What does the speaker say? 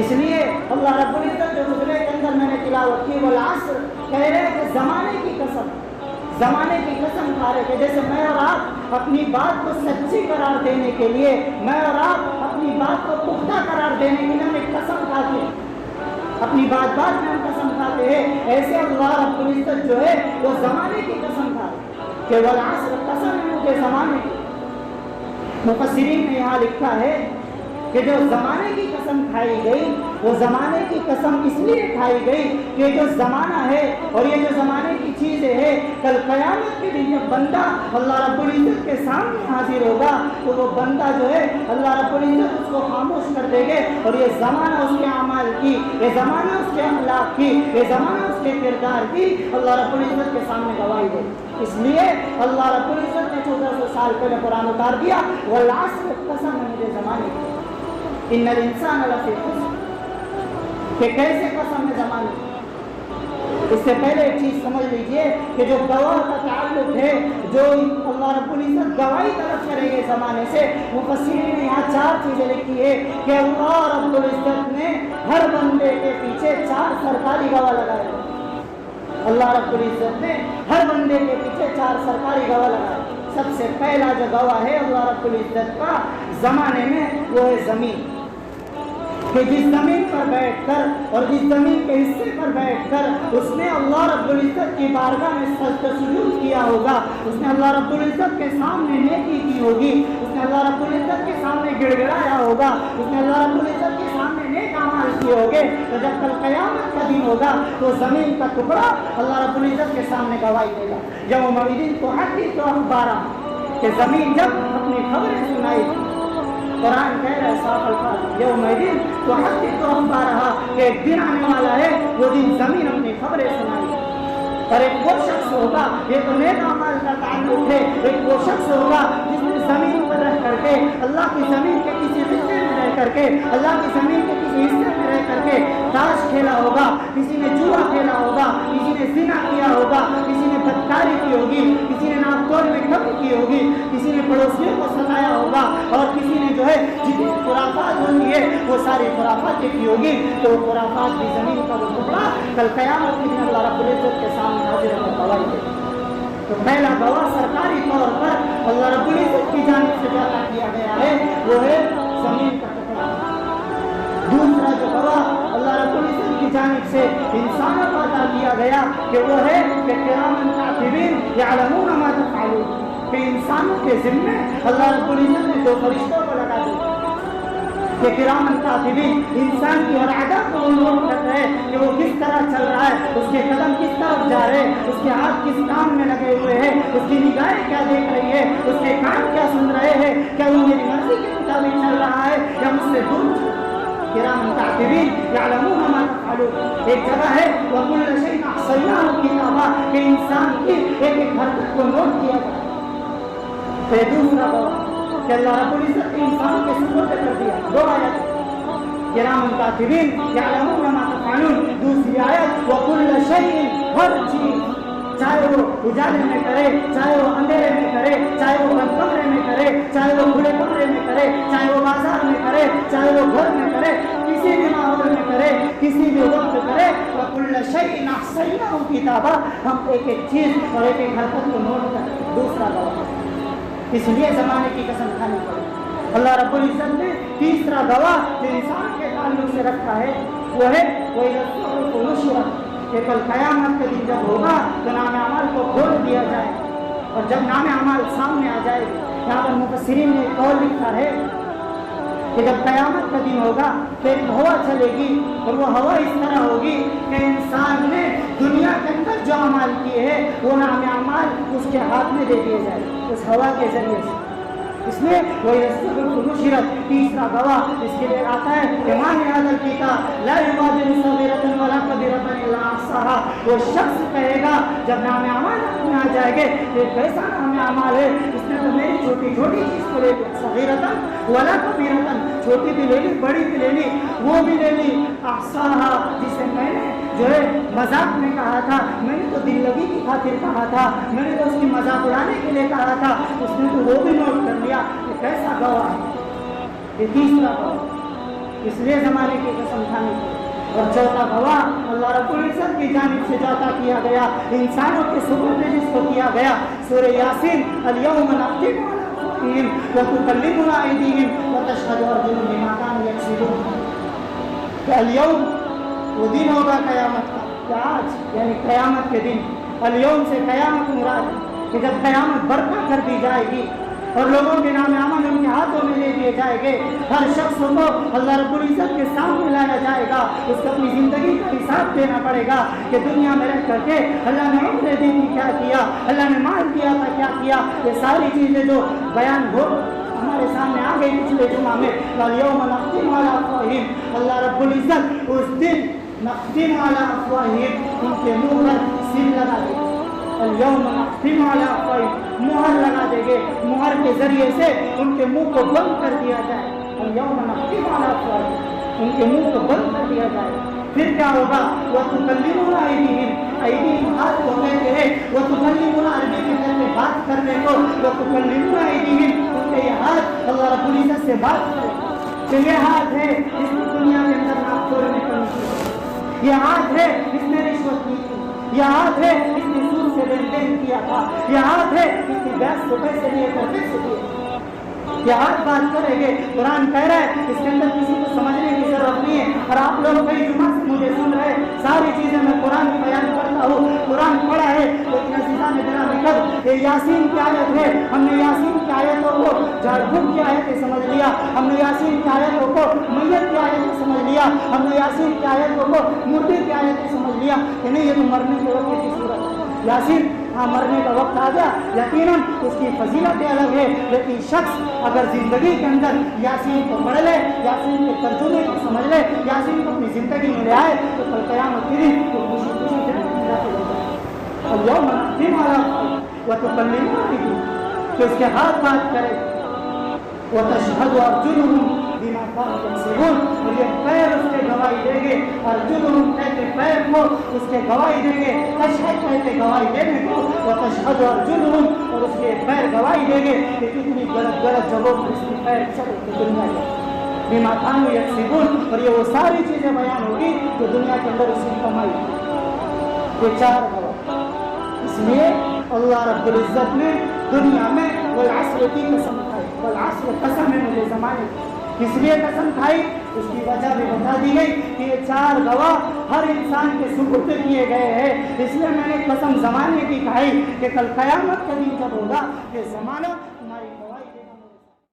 اس لیے اللہ رب العزت جو گزرے کے اندر میں نے تلاوت کی والعصر کہہ رہے ہیں کہ زمانے کی قسم کھا رہے کہ جیسے میں اور آپ اپنی بات کو سچی قرار دینے کے لیے، میں اور آپ اپنی بات کو پختہ قرار دینے کے لیے ہم ایک قسم کھاتے ہیں، اپنی بات میں ہم قسم کھاتے ہیں، ایسے اللہ رب العزت جو ہے وہ زمانے کی قسم کھاتے کہ والعصر قسم ہے مجھے زمانے کی۔ مفسرین نے یہاں لکھا ہے کہ جو زمانے کی قسم کھائی گئی وہ زمانے کی قسم اس لیے کھائی گئی کہ جو زمانہ ہے اور یہ جو زمانے کی چیزیں ہے، کل قیامت کے دن جب بندہ اللہ رب العزت کے سامنے حاضر ہوگا تو وہ بندہ جو ہے اللہ رب العزت اس کو خاموش کر دے گے، اور یہ زمانہ اس کے اعمال کی، یہ زمانہ اس کے اخلاق کی، یہ زمانہ اس کے کردار کی اللہ رب العزت کے سامنے گواہی دے۔ اس لیے اللہ رب العزت نے 1400 سال پہلے قرآن اتار دیا والعصر قسم ہے مجھے زمانے کی، ان الانسان لفی خسر، کہ کیسے قسم ہے زمانے کی۔ اس سے پہلے ایک چیز سمجھ لیجئے کہ جو گواہ کا تعلق ہے، جو اللہ رب العزت گواہی طلب کریں گے زمانے سے، مفسرین نے یہاں 4 چیزیں لکھی ہے کہ اللہ رب العزت نے ہر بندے کے پیچھے 4 سرکاری گواہ لگائے۔ اللہ رب العزت نے ہر بندے کے پیچھے 4 سرکاری گواہ لگائے۔ سب سے پہلا جو گواہ ہے اللہ رب العزت کا زمانے میں وہ ہے زمین، کہ جس زمین پر بیٹھ کر اور جس زمین کے حصے پر بیٹھ کر اس نے اللہ رب العزت کی بارگاہ میں سجدہ سجود کیا ہوگا، اس نے اللہ رب العزت کے سامنے نیکی کی ہوگی، اس نے اللہ رب العزت کے سامنے گڑ گڑایا ہوگا، اس نے اللہ رب العزت کے سامنے نیک اعمال کیے ہوگے، تو جب کل قیامت کا دن ہوگا تو زمین کا ٹکڑا اللہ رب العزت کے سامنے گواہی دے گا۔ یومئذ تحدث اخبارها، کہ زمین جب اپنی خبریں سنائے گی، قرآن کہہ رہا ہے صاف الفاظ یومئذ تحدث اخبارها، کہ ایک دن آنے والا ہے وہ دن زمین اپنی خبریں سنائے گی، اور ایک وہ شخص ہوگا، یہ تو نیک اعمال کا تعلق ہے، ایک وہ شخص ہوگا جس نے زمین پر رہ کر کے اللہ کی زمین کے کسی حصے میں رہ کر کے اللہ کی زمین کے کسی حصے میں رہ کر کے تاش کھیلا ہوگا، کسی نے جوا کھیلا ہوگا، کسی نے زنا کیا ہوگا، کسی نے بدکاری کی ہوگی، کسی نے ناپتول میں کمی کی ہوگی، کسی نے پڑوسیوں کو ستایا ہوگا، اور کسی نے جو ہے جتنی خرافات ہوتی ہے وہ ساری خرافات کی ہوگی، تو وہ خرافات بھی زمین کا وہ ٹکڑا کل قیامت کے دن اللہ رب العزت کے سامنے حاضر ہو کر گواہی دے۔ تو پہلا گواہ سرکاری طور پر اللہ رب العزت کی جانب سے جو عطا کیا گیا ہے وہ ہے زمین کا ٹکڑا۔ دوسرا جو گواہ اللہ رب العزت کی جانب سے انسانوں کو عطا کیا گیا کہ وہ ہے کہ کرامن کاتبین یعلمون ما تفعلون، کہ انسانوں کے ذمے اللہ رب العزت نے 2 فرشتوں کو لگا دیا کہ کرامن کاتبین، انسان کی ہر ادا کو نوٹ کر رہے ہیں کہ وہ کس طرح چل رہا ہے، اس کے قدم کس طرف جا رہے ہیں، اس کے ہاتھ کس کام میں لگے ہوئے ہیں، اس کی نگاہیں کیا دیکھ رہی ہے، اس کے کان کیا سن رہے ہیں، کیا وہ میری مرضی کے مطابق چل رہا ہے یا مجھ سے دور۔ کرامن کاتبین یعلمون ما تفعلون، ایک جگہ ہے وَكُلَّ شَيْءٍ أَحْصَيْنَاهُ كِتَابًا، کہ انسان کی ایک ایک حرکت کو نوٹ کیا گیا۔ پھر دوسرا گواہ کہ اللہ رب العزت نے انسان کے سپرد کر دیا 2 آیت، کرامن کاتبین یعلمون ما تفعلون، دوسری آیت وَكُلَّ شَيْءٍ، ہر چیز، چاہے وہ اجالے میں کرے، چاہے وہ اندھیرے میں کرے، چاہے وہ بند کمرے میں کرے، چاہے وہ کھلے کمرے میں کرے، چاہے وہ بازار میں کرے، چاہے وہ گھر میں کرے، کسی بھی ماحول میں کرے، کسی بھی وقت کرے، وَكُلَّ شَيْءٍ أَحْصَيْنَاهُ كِتَابًا، ہم ایک ایک چیز اور ایک ایک حرکت کو نوٹ کریں۔ دوسرا گواہ، اس لیے زمانے کی قسم کھانی پڑے۔ اللہ رب العزت نے تیسرا گواہ جو انسان کے تعلق سے رکھا ہے وہ ہے وَإِذَا الصُّحُفُ نُشِرَتْ، کہ کل قیامت کے دن جب ہوگا تو نام اعمال کو کھول دیا جائے، اور جب نام اعمال سامنے آ جائے گی، یہاں پر مفسرین نے ایک قول لکھا ہے کہ جب قیامت کا دن ہوگا تو ایک ہوا چلے گی، اور وہ ہوا اس طرح ہوگی کہ انسان نے دنیا کے اندر جو اعمال کیے ہیں وہ نام اعمال اس کے ہاتھ میں دے دیے جائے اس ہوا کے ذریعے سے۔ اس میں وہی نشرت تیسرا گواہ اس کے لیے آتا ہے کہ مان هذا الكتاب لا يغادر صغيرة ولا كبيرة الا احصاها، وہ شخص کہے گا جب نام اعمال میں آ جائے گے یہ کیسا نام اعمال ہے، اس نے تو میری چھوٹی چھوٹی چیز کو لے لی، صغيرة ولا كبيرة، چھوٹی بھی لے لی بڑی بھی لے لی، وہ بھی لے لی، احصاها جسے میں نے جو ہے مذاق میں کہا تھا، میں نے تو دل لگی کی خاطر کہا تھا، میں نے تو اس کی مذاق اڑانے کے لیے کہا تھا، اس نے تو وہ بھی نوٹ کر لیا۔ یہ کیسا گواہ ہے؟ یہ تیسرا گواہ اس لیے زمانے کی قسم کھانی پڑے. اور چوتھا گواہ اللہ رب العزت کی جانب سے جو عطا کیا گیا انسانوں کے ثبوت میں جس کو کیا گیا سورہ یاسین الیوم نختم علی افواہہم وتکلمنا ایدیہم وتشہد ارجلہم بما کانوا یکسبون. کہ الیوم وہ دن ہوگا قیامت کا کہ آج یعنی قیامت کے دن. الیوم سے قیامت مراد ہے کہ جب قیامت برپا کر دی جائے گی اور لوگوں کے نام عمل ان کے ہاتھوں میں لے دیے جائیں گے. ہر شخص کو اللہ رب العزت کے سامنے لایا جائے گا. اس کو اپنی زندگی کا حساب دینا پڑے گا کہ دنیا میں رہ کر کے اللہ نے عمریں دی تھی کیا کیا, اللہ نے مال دیا تھا کیا کیا. یہ ساری چیزیں جو بیان ہو ہمارے سامنے آ گئی پچھلے جمعہ میں. الیوم نختم علی افواہہم, اللہ رب العزت اس دن نختم علی افواہہم ان کے منہ پر سل لگا دے گا. الیوم نختم علی افواہہم مہر لگا دیں گے, مہر کے ذریعے سے ان کے منہ کو بند کر دیا جائے. الیوم نختم علی افواہہم ان کے منہ کو بند کر دیا جائے. پھر کیا ہوگا وتکلمنا ایدیہم, ایدیہم ہاتھ کو کہتے ہیں, وتکلمنا عربی میں کہتے ہیں بات کرنے کو. وتکلمنا ایدیہم ان کے یہ ہاتھ اللہ رب العزت سے بات کرے کہ یہ ہاتھ ہے جس نے دنیا کے اندر ناخوری میں کمی کی, یہ ہاتھ ہے جس نے رشوت کی تھی, یہ ہاتھ ہے اس نے سود سے لین دین کیا تھا, یہ ہاتھ ہے اس نے گیس کو پیسے لیے کر پیسے دیے. یہ ہاتھ بات کریں گے. قرآن کہہ رہا ہے اس کے اندر کسی کو سمجھنے کی ضرورت نہیں ہے. اور آپ لوگ کئی جمعہ سے مجھے سن رہے ہیں, ساری چیزیں میں قرآن کی بیان کرتا ہوں. قرآن پڑھا ہے لیکن عزیزان گرامی کب یہ یاسین کی آیت ہے, ہم نے یاسین کی آیتوں کو جھاڑ پھوک کی آیتیں سمجھ لیا, ہم نے یاسین کی آیتوں کو میت کی آیتیں سمجھ لیا, ہم نے یاسین کی آیتوں کو مردے کی آیتیں سمجھ لیا کہ نہیں یہ تو مرنے کے وقت کی صورت ہے. یاسین ہاں مرنے کا وقت آ گیا, یقیناً اس کی فضیلتیں الگ ہے, لیکن شخص اگر زندگی کے اندر یاسین کو پڑھ لے, یاسین کے ترجمے کو سمجھ لے, یاسین کو اپنی زندگی میں لے آئے تو کل قیامت کے دن تو خوشی خوشی جنت میں داخل ہو جائے. الیوم نختم علی افواہہم وتکلمنا ایدیہم کہ اس کے ہاتھ بات کرے, وتشہد ارجلہم بما کانوا یکسبون اور یہ پیر اس کے گواہی دیں گے. ارجلہم کہتے پیر کو اس کے گواہی دیں گے, تشہد کہتے گواہی دینے کو, وتشہد ارجلہم اور اس کے پیر گواہی دیں گے کہ کتنی غلط غلط جگہوں پر اس کی پیر چلے تھے دنیا میں. بما کانوا یکسبون اور یہ وہ ساری چیزیں بیان ہوگی جو دنیا کے اندر اس نے کمائی. یہ چار گواہ. اس لیے اللہ رب العزت نے دنیا میں والعصر کی قسم کھائی. والعصر قسم ہے مجھے زمانے کی, اس لیے قسم کھائی, اس کی وجہ بھی بتا دی گئی کہ یہ چار گواہ ہر انسان کے سپرد کیے گئے ہیں. اس لیے میں نے قسم زمانے کی کھائی کہ کل قیامت کا دن جب ہوگا یہ زمانہ تمہاری گواہی